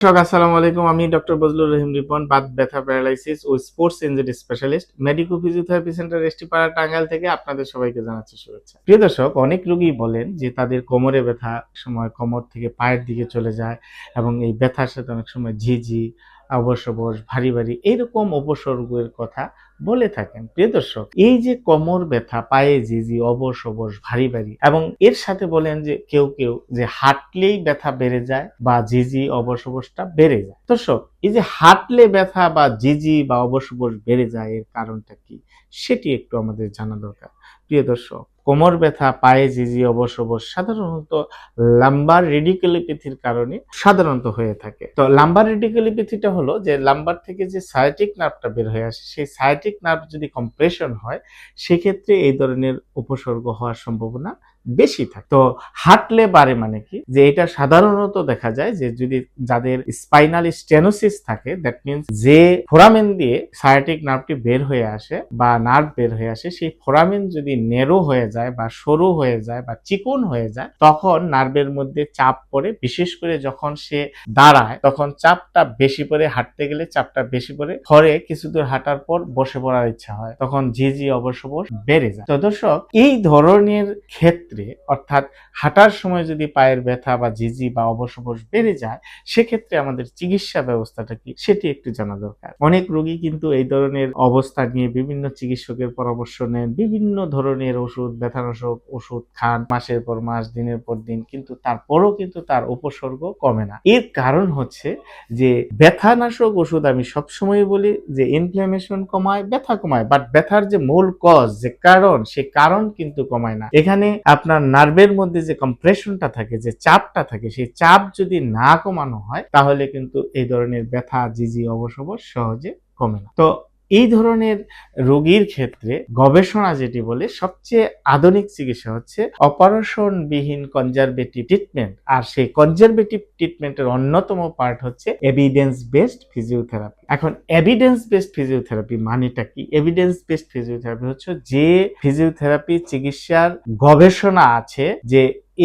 আসসালামু আলাইকুম। আমি ডক্টর বজলুর রহিম রিপন, বাত ব্যথা, প্যারালাইসিস ও sports injury specialist, medico physiotherapy centre এসটিপাড়া, টাঙ্গাইল থেকে আপনাদের সবাইকে জানাচ্ছি শুভেচ্ছা। প্রিয় দর্শক, অনেক রোগী বলেন যে তাদের কোমরে ব্যথা সময় কোমর থেকে পায়ের দিকে চলে যায় এবং এই ব্যথার সাথে অনেক সময় ঝিঝি, অবশ অবশ, ভারী ভারী এইরকম উপসর্গের কথা বলে থাকেন। প্রিয় দর্শক, এই যে কোমর ব্যথা, পায়ে ঝিঝি, অবশ অবশ, ভারী ভারী এবং এর সাথে বলেন যে কেউ কেউ যে হাঁটলেই ব্যথা বেড়ে যায় বা ঝিঝি, অবশ অবশটা বেড়ে যায়। দর্শক, এই যে হাঁটলে ব্যথা বা ঝিঝি বা অবশ অবশ বেড়ে যায়, এর কারণটা কি সেটি একটু আমাদের জানা দরকার। প্রিয় দর্শক, কোমর ব্যথা, পায়ে ঝিঝি, অবশ অবশ সাধারণত লাম্বার রেডিকুলোপ্যাথির কারণে সাধারণত হয়ে থাকে। তো লাম্বার রেডিকুলোপ্যাথিটা হলো যে লাম্বার থেকে যে সায়াটিক নার্ভটা বের হয়ে আসে, সেই সায়াটিক নার্ভ যদি কম্প্রেশন হয় সেক্ষেত্রে এই ধরনের উপসর্গ হওয়ার সম্ভাবনা বেশি থাকে। তো হাঁটলে বাড়ে মানে কি, যে এটা সাধারণত দেখা যায় যে যদি যাদের স্পাইনাল স্টেনোসিস থাকে, দ্যাট মিনস যে ফোরামেন দিয়ে সায়াটিক নার্ভটি বের হয়ে আসে বা নার্ভ বের হয়ে আসে, সেই ফোরামেন যদি নেরো হয়ে যায় বা সরু হয়ে যায় বা চিকন হয়ে যায়, তখন নার্ভের মধ্যে চাপ পড়ে। বিশেষ করে যখন সে দাঁড়ায় তখন চাপটা বেশি পড়ে, হাঁটতে গেলে চাপটা বেশি পড়ে, পরে কিছু দূর হাঁটার পর বসে পড়ার ইচ্ছা হয়, তখন ঝিঝি, অবশ অবশ বেড়ে যায়। তো দর্শক, এই ধরনের ক্ষেত্রে অর্থাৎ হাঁটার সময় যদি পায়ের ব্যথা বা ঝিঝি বা অবশ অবশ বেড়ে যায়, সেক্ষেত্রে আমাদের চিকিৎসা ব্যবস্থাটা কি সেটি একটু জানা দরকার। অনেক রোগী কিন্তু এই ধরনের অবস্থা নিয়ে বিভিন্ন চিকিৎসকের পরামর্শ নেন, বিভিন্ন ধরনের ওষুধ, ব্যথানাশক ওষুধ খান মাসের পর মাস, দিনের পর দিন, কিন্তু তারপরও কিন্তু তার উপসর্গ কমে না। এর কারণ হচ্ছে যে ব্যথানাশক ওষুধ, আমি সবসময় বলি যে ইনফ্ল্যামেশন কমায়, ব্যথা কমায়, বাট ব্যথার যে মূল কজ, যে কারণ, সে কারণ কিন্তু কমায় না। এখানে আপনার নার্ভের মধ্যে যে কম্প্রেশনটা থাকে, যে চাপটা থাকে, সেই চাপ যদি না কমানো হয় তাহলে কিন্তু এই ধরনের ব্যথা, ঝিঝি, অবশ অবশ সহজে কমে না। তো এই ধরনের রোগীর ক্ষেত্রে গবেষণা যেটি বলে সবচেয়ে আধুনিক চিকিৎসা হচ্ছে অপারেশন বিহীন কনজারভেটিভ ট্রিটমেন্ট। আর সেই কনজারভেটিভ ট্রিটমেন্টের অন্যতম পার্ট হচ্ছে এভিডেন্স বেসড ফিজিওথেরাপি। এখন এভিডেন্স বেসড ফিজিওথেরাপি মানেটা কি? এভিডেন্স বেসড ফিজিওথেরাপি হচ্ছে যে ফিজিওথেরাপি চিকিৎসার গবেষণা আছে যে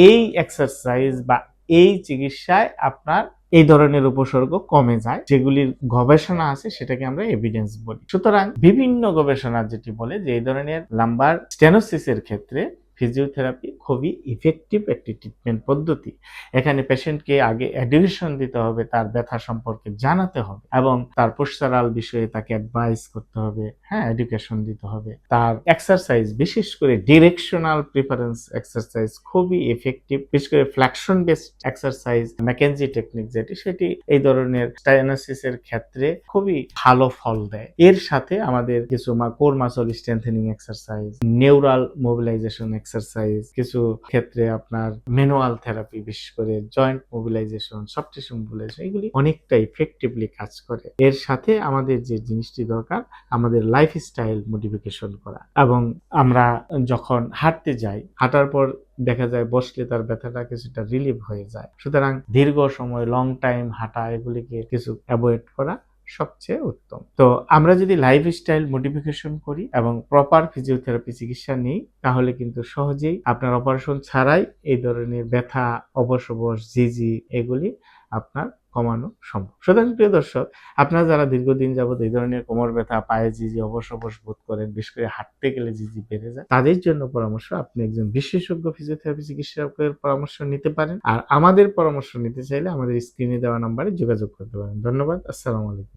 এই এক্সারসাইজ বা এই চিকিৎসায় আপনার এই ধরনের উপসর্গ কমে যায়, যেগুলির গবেষণা আছে সেটাকে আমরা এভিডেন্স বলি। সুতরাং বিভিন্ন গবেষণা যেটি বলে যে এই ধরনের লাম্বার স্টেনোসিসের ক্ষেত্রে ফিজিওথেরাপি খুবই ইফেক্টিভ একটি ট্রিটমেন্ট পদ্ধতি। এখানে পেশেন্টকে আগে এডুকেশন দিতে হবে, তার ব্যথা সম্পর্কে জানাতে হবে এবং তার পোস্টারাল বিষয়ে তাকে অ্যাডভাইস করতে হবে, হ্যাঁ, এডুকেশন দিতে হবে। তার এক্সারসাইজ, বিশেষ করে ডিরেকশনাল প্রিফারেন্স এক্সারসাইজ খুবই ইফেক্টিভ, বিশেষ করে flexion based exercise, McKenzie technique যেটি, সেটি এই ধরনের স্টাইনোসিসের ক্ষেত্রে খুবই ভালো ফল দেয়। এর সাথে আমাদের কিছু core muscle strengthening exercise, neural mobilisation exercise, কিছু ক্ষেত্রে আপনার ম্যানুয়াল থেরাপি, বিশেষ করে joint mobilisation, soft tissue mobilisation, এগুলি অনেকটা ইফেক্টিভলি কাজ করে। এর সাথে আমাদের যে জিনিসটি দরকার, আমাদের লাইফস্টাইল মডিফিকেশন করা। এবং আমরা যখন হাঁটতে যাই, হাঁটার পর দেখা যায় বসলে তার ব্যথাটা কিছুটা রিলিভ হয়ে যায়। সুতরাং দীর্ঘ সময়, লং টাইম হাঁটা, এগুলিকে কিছু অ্যাভয়েড করা সবচেয়ে উত্তম। তো আমরা যদি লাইফস্টাইল মডিফিকেশন করি এবং প্রপার ফিজিওথেরাপি চিকিৎসা নিই, তাহলে কিন্তু সহজেই আপনার অপারেশন ছাড়াই এই ধরনের ব্যথা, অবশ অবশ, ঝিঝি এগুলি আপনার কমানো সম্ভব। সুতরাং প্রিয় দর্শক, আপনারা যারা দীর্ঘদিন যাবত এই ধরনের কোমর ব্যথা, পায়ে ঝিঝি, অবশ অবশ বোধ করেন, বিশেষ করে হাঁটতে গেলে ঝিঝি বেড়ে যায়, তাদের জন্য পরামর্শ আপনি একজন বিশেষজ্ঞ ফিজিওথেরাপি চিকিৎসকের পরামর্শ নিতে পারেন। আর আমাদের পরামর্শ নিতে চাইলে আমাদের স্ক্রিনে দেওয়া নাম্বারে যোগাযোগ করতে পারেন। ধন্যবাদ। আসসালামু আলাইকুম।